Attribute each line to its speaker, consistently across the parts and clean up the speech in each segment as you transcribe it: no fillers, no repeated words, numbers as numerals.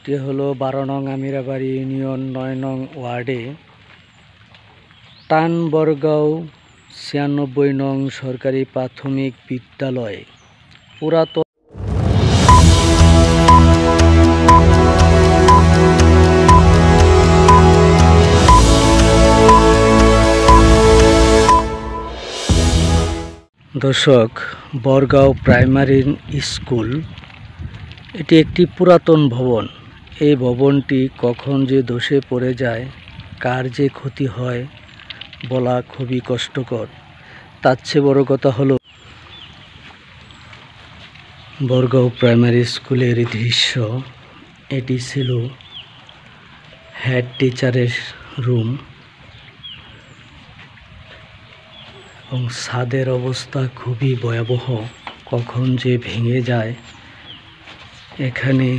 Speaker 1: এটি হলো 12 নং আমিরাবাড়ি ইউনিয়ন 9 নং ওয়ার্ডে টানবরগাঁও 96 নং সরকারি প্রাথমিক বিদ্যালয়। পুরাতন দর্শক, বরগাঁও প্রাইমারি স্কুল এটি একটি পুরাতন ভবন। এই ভবনটি কখন যে ধসে পড়ে যায়, কার যে ক্ষতি হয় বলা খুবই কষ্টকর। তার চেয়ে বড় কথা হলো বরগাঁও প্রাইমারি স্কুলের দৃশ্য। এটি ছিল হেড টিচারের রুম এবং ছাদের অবস্থা খুবই ভয়াবহ, কখন যে ভেঙে যায়। এখানে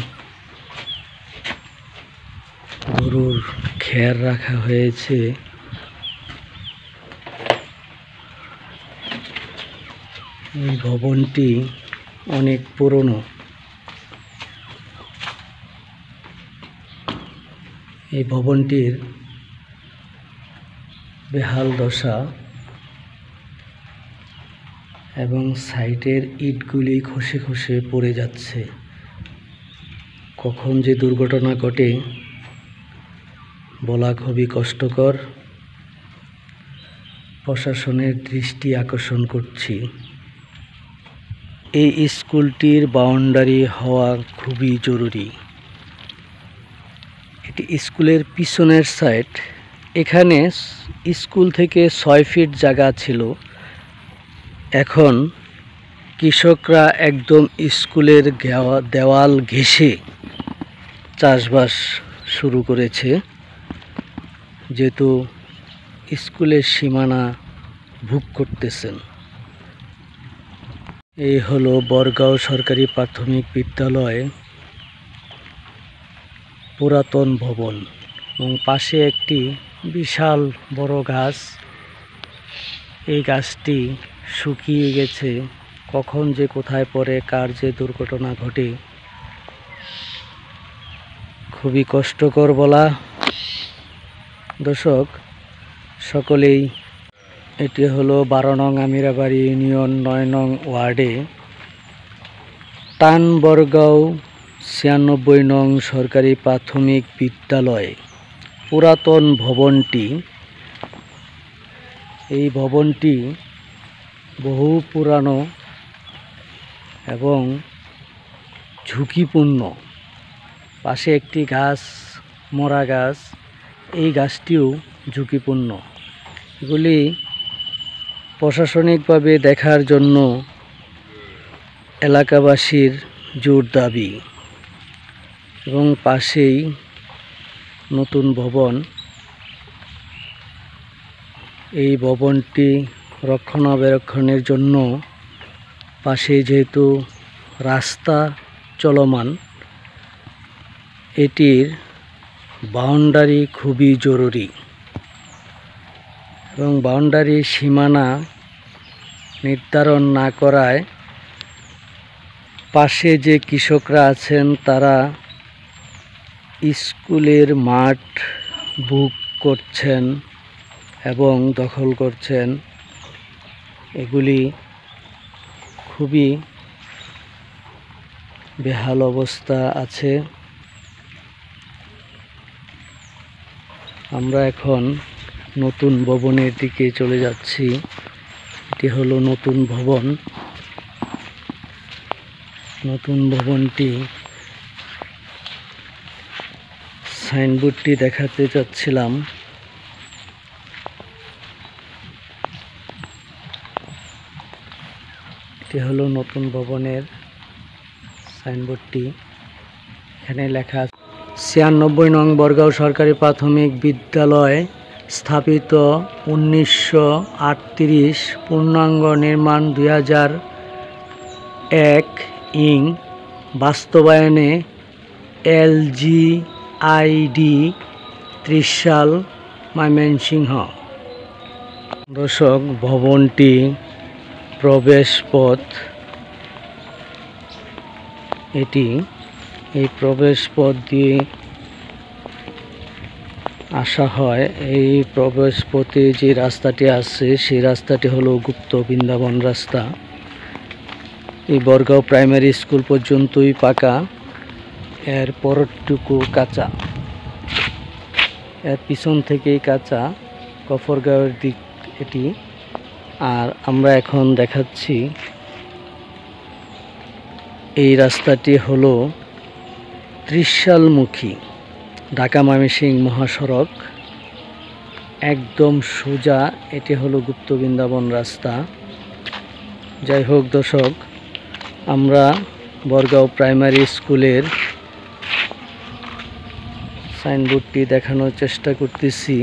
Speaker 1: গরুর খের রাখা হয়েছে। এই ভবনটি অনেক পুরনো। এই ভবনটির বেহাল দশা এবং সাইডের ইটগুলি খসে খসে পড়ে যাচ্ছে। কখন যে দুর্ঘটনা ঘটে বলা খুবই কষ্টকর। প্রশাসনের দৃষ্টি আকর্ষণ করছি, এই স্কুলটির বাউন্ডারি হওয়া খুবই জরুরি। এটি স্কুলের পিছনের সাইড। এখানে স্কুল থেকে 6 ফিট জায়গা ছিল। এখন কৃষকরা একদম স্কুলের দেওয়াল ঘেঁষে চাষবাস শুরু করেছে, যেহেতু স্কুলের সীমানা ভোগ করতেছেন। এই হলো বরগাঁও সরকারি প্রাথমিক বিদ্যালয় পুরাতন ভবন এবং পাশে একটি বিশাল বড় গাছ। এই গাছটি শুকিয়ে গেছে, কখন যে কোথায় পড়ে, কার যে দুর্ঘটনা ঘটে খুবই কষ্টকর বলা। দর্শক সকলেই, এটি হলো 12 নং আমিরাবাড়ি ইউনিয়ন 9 নং ওয়ার্ডে টানবরগাঁও 96 নং সরকারি প্রাথমিক বিদ্যালয়। পুরাতন ভবনটি, এই ভবনটি বহু পুরানো এবং ঝুঁকিপূর্ণ। পাশে একটি গাছ, মরা গাছ, এই গাছটিও ঝুঁকিপূর্ণ। এগুলি প্রশাসনিকভাবে দেখার জন্য এলাকাবাসীর জোর দাবি। এবং পাশেই নতুন ভবন। এই ভবনটি রক্ষণাবেক্ষণের জন্য পাশে যেহেতু রাস্তা চলমান, এটির বাউন্ডারি খুবই জরুরি এবং বাউন্ডারির সীমানা নির্ধারণ না করায় পাশে যে কৃষকরা আছেন তারা স্কুলের মাঠ বুক করছেন এবং দখল করছেন। এগুলি খুবই বেহাল অবস্থা আছে। আমরা এখন নতুন ভবনের দিকে চলে যাচ্ছি। এটি হলো নতুন ভবন। নতুন ভবনটি সাইনবোর্ডটি দেখাতে চাচ্ছিলাম। এটি হলো নতুন ভবনের সাইনবোর্ডটি। এখানে লেখা 96 নং বরগাঁও সরকারি প্রাথমিক বিদ্যালয় স্থাপিত 1938, পূর্ণাঙ্গ নির্মাণ 2001 ইং, বাস্তবায়নে LGID 30 সাল, ময়মনসিংহ। দর্শক, ভবনটি প্রবেশ পথ। এটি এই প্রবেশ পথ দিয়ে আসা হয়। এই প্রবেশ পথে যে রাস্তাটি আছে সেই রাস্তাটি হলো গুপ্ত বৃন্দাবন রাস্তা। এই বরগাঁও প্রাইমারি স্কুল পর্যন্তই পাকা, এর পরটুকু কাঁচা, এর পিছন থেকেই কাঁচা গফরগাঁওয়ের দিক এটি। আর আমরা এখন দেখাচ্ছি এই রাস্তাটি হলো ত্রিশালমুখী ঢাকা ময়মনসিংহ মহাসড়ক, একদম সোজা। এটি হলো গুপ্ত বৃন্দাবন রাস্তা। যাই হোক দর্শক, আমরা বরগাঁও প্রাইমারি স্কুলের সাইনবোর্ডটি দেখানোর চেষ্টা করতেছি।